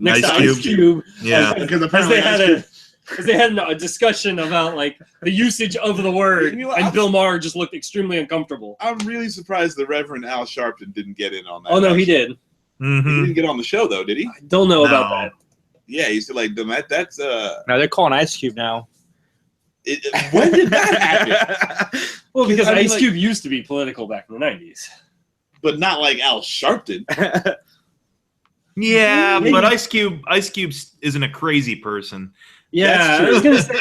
Ice Cube. Yeah, because they had a discussion about like the usage of the word, and Bill Maher just looked extremely uncomfortable. I'm really surprised the Reverend Al Sharpton didn't get in on that. Oh no, he did. He didn't get on the show though, did he? I don't know about that. Yeah, he's like that's No, they're calling Ice Cube now. When did that happen? Well, because Ice Cube used to be political back in the 90s. But not like Al Sharpton. Yeah, but Ice Cube isn't a crazy person. Yeah, I was gonna say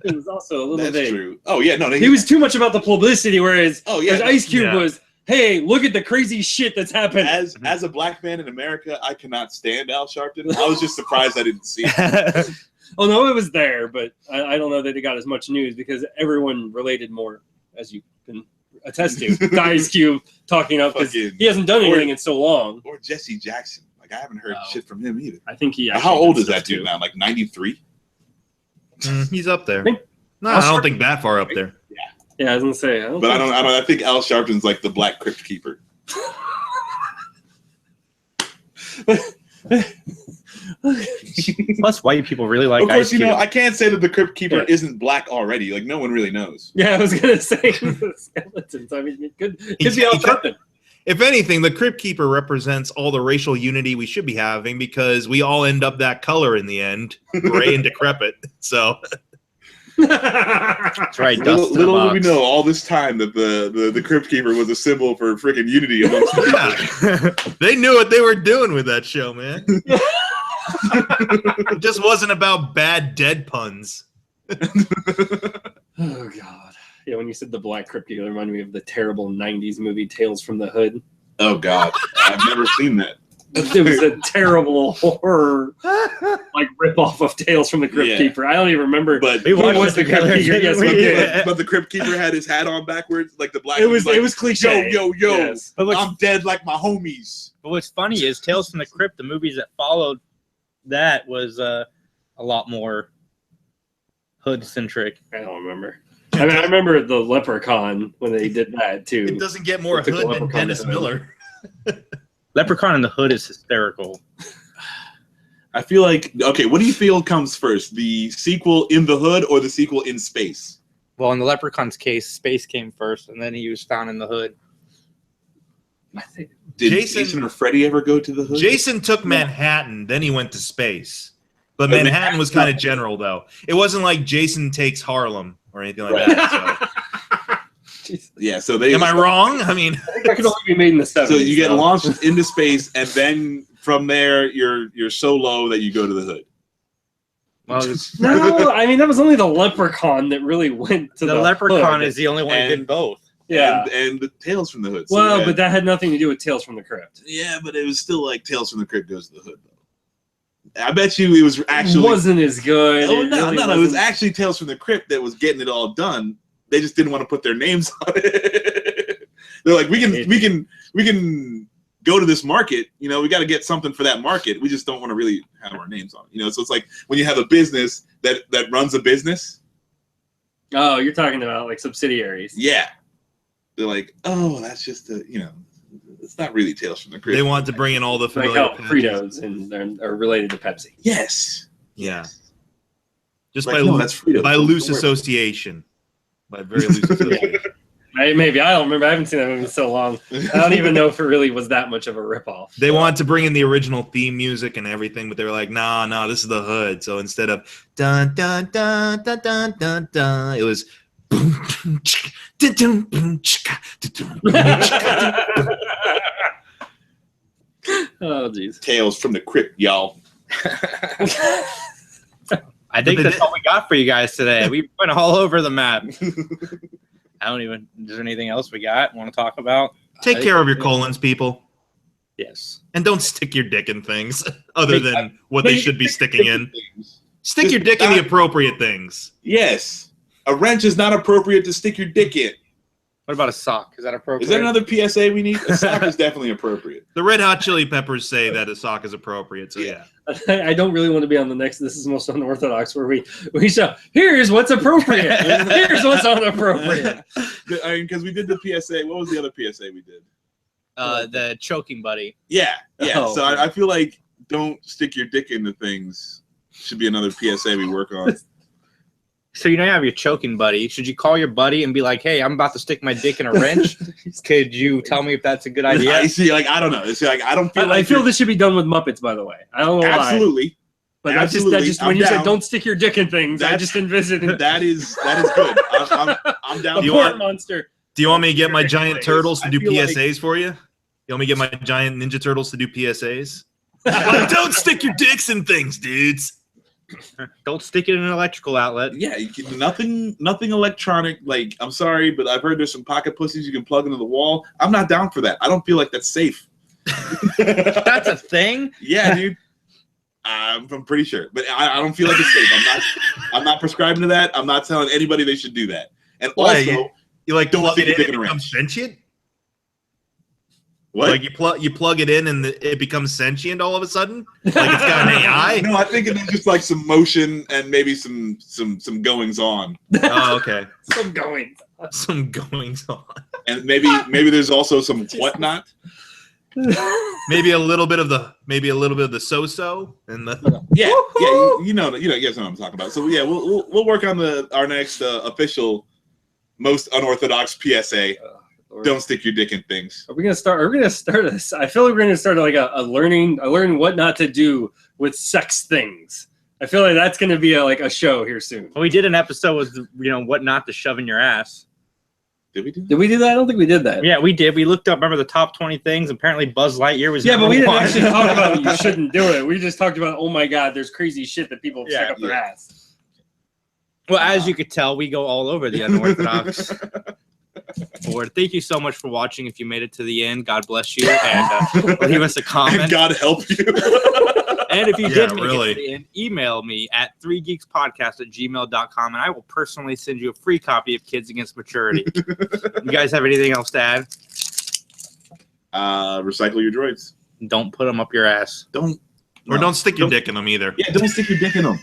it was also a little bit. That's true. Oh yeah, no, he was too much about the publicity, whereas Ice Cube Yeah. was, hey, look at the crazy shit that's happened. As a black man in America, I cannot stand Al Sharpton. I was just surprised I didn't see it. Oh no, it was there, but I don't know that it got as much news because everyone related more, as you can attest to, Ice Cube talking up because he hasn't done anything in so long. Or Jesse Jackson. Like I haven't heard shit from him either. I think he. How old is that dude now? Like 93? He's up there. No, I don't think that far up there. Yeah, I was gonna say. I think Al Sharpton's like the Black Crypt Keeper. Plus, white people really like Of course, Ice Cube. I can't say that the Crypt Keeper isn't black already. Like no one really knows. Yeah, I was gonna say the skeletons. I mean, it could be Al Sharpton. If anything, the Crypt Keeper represents all the racial unity we should be having because we all end up that color in the end, gray and decrepit. So that's right. Little do we know all this time that the Crypt Keeper was a symbol for freaking unity amongst the people. They knew what they were doing with that show, man. It just wasn't about bad dead puns. Oh God. Yeah, when you said the Black Crypt Keeper, it reminded me of the terrible 90s movie Tales from the Hood. Oh God, I've never seen that. It was a terrible horror, like rip-off of Tales from the Crypt Keeper. I don't even remember. But who was the Crypt Keeper? Yes, but the Crypt Keeper had his hat on backwards, like the black. It was cliche. Yo. Yes. I'm dead like my homies. But what's funny is Tales from the Crypt. The movies that followed that was a lot more hood-centric. I don't remember. I mean, I remember the Leprechaun when they did that too. It doesn't get more hood than Dennis Miller. Leprechaun in the Hood is hysterical. I feel like, okay, what do you feel comes first? The sequel in the Hood or the sequel in space? Well, in the Leprechaun's case, space came first, and then he was found in the Hood. Did Jason or Freddy ever go to the Hood? Jason took Manhattan, then he went to space. But Manhattan was kind of general, though. It wasn't like Jason takes Harlem or anything like that. So. Yeah, so they. Am I wrong? I mean, I think that could only be made in the 70s. So you get launched into space, and then from there, you're so low that you go to the Hood. Well, no, I mean that was only the Leprechaun that really went to the Leprechaun Hood. Is the only one who did both. Yeah, and the Tales from the Hood. So well, but that had nothing to do with Tales from the Crypt. Yeah, but it was still like Tales from the Crypt goes to the Hood, though. I bet you it was actually wasn't as good. Oh no, it was actually Tales from the Crypt that was getting it all done. They just didn't want to put their names on it. They're like, we can go to this market. You know, we got to get something for that market. We just don't want to really have our names on it. You know, so it's like when you have a business that runs a business. Oh, you're talking about like subsidiaries. Yeah, they're like, oh, that's just it's not really Tales from the Crypt. They want to bring in all the familiar like how Fritos and are related to Pepsi. Yes. Yeah. Just like, by loose association. By very loose association. Maybe. I don't remember. I haven't seen that movie in so long. I don't even know if it really was that much of a ripoff. They want to bring in the original theme music and everything, but they were like, no, this is the Hood. So instead of dun dun dun dun dun dun dun, it was oh jeez. Tales from the Crypt, y'all. I I think that's all we got for you guys today. We went all over the map. I don't even. Is there anything else we got? Want to talk about? Take care of your colons, people. Yes. And don't stick your dick in things other than what they should be sticking in. Stick your dick in the appropriate things. Yes. A wrench is not appropriate to stick your dick in. What about a sock? Is that appropriate? Is that another PSA we need? A sock is definitely appropriate. The Red Hot Chili Peppers say that a sock is appropriate, so yeah. I don't really want to be on the next. This is most unorthodox, where we show here's what's appropriate. Here's what's inappropriate. Because we did the PSA. What was the other PSA we did? The choking buddy. Yeah. Oh, so I feel like don't stick your dick into things. Should be another PSA we work on. So you have your choking buddy. Should you call your buddy and be like, "Hey, I'm about to stick my dick in a wrench. Could you tell me if that's a good idea?" I see. Like I don't know. It's like I don't feel. I feel this should be done with Muppets, by the way. I don't know why. Absolutely. But that just when you said don't stick your dick in things, I just envisioned that is good. I'm down. The poor monster. Do you want me to get my giant turtles to do PSAs for you? You want me to get my giant Ninja Turtles to do PSAs? Like, don't stick your dicks in things, dudes. Don't stick it in an electrical outlet. Yeah, you can, nothing electronic. Like, I'm sorry, but I've heard there's some pocket pussies you can plug into the wall. I'm not down for that. I don't feel like that's safe. That's a thing? Yeah, dude. I'm pretty sure, but I don't feel like it's safe. I'm not prescribing to that. I'm not telling anybody they should do that. And also, you like don't plug it stick in your and dick it in a becomes sentient? What? Like you plug it in and it becomes sentient all of a sudden? Like it's got an AI? No, I think it's just like some motion and maybe some goings on. Oh, okay. Some goings on. And maybe there's also some whatnot. Maybe a little bit of the so-so and the yeah, you guys know what I'm talking about. So yeah, we'll work on our next official most unorthodox PSA. Don't stick your dick in things. Are we gonna start this? I feel like we're gonna start like a learn what not to do with sex things. I feel like that's gonna be a show here soon. Well, we did an episode with what not to shove in your ass. Did we do that? Did we do that? I don't think we did that. Yeah, we did. We looked up, remember the top 20 things? Apparently Buzz Lightyear was but we didn't #1. actually talk about that you shouldn't do it. We just talked about, oh my God, there's crazy shit that people stick up their ass. Well, as you could tell, we go all over the unorthodox board. Thank you so much for watching. If you made it to the end, God bless you. And leave us a comment. And God help you. And if you did make really. it to the end, email me at 3geekspodcast@gmail.com, and I will personally send you a free copy of Kids Against Maturity. You guys have anything else to add? Recycle your droids. Don't put them up your ass. don't stick your dick in them either. Yeah, don't stick your dick in them.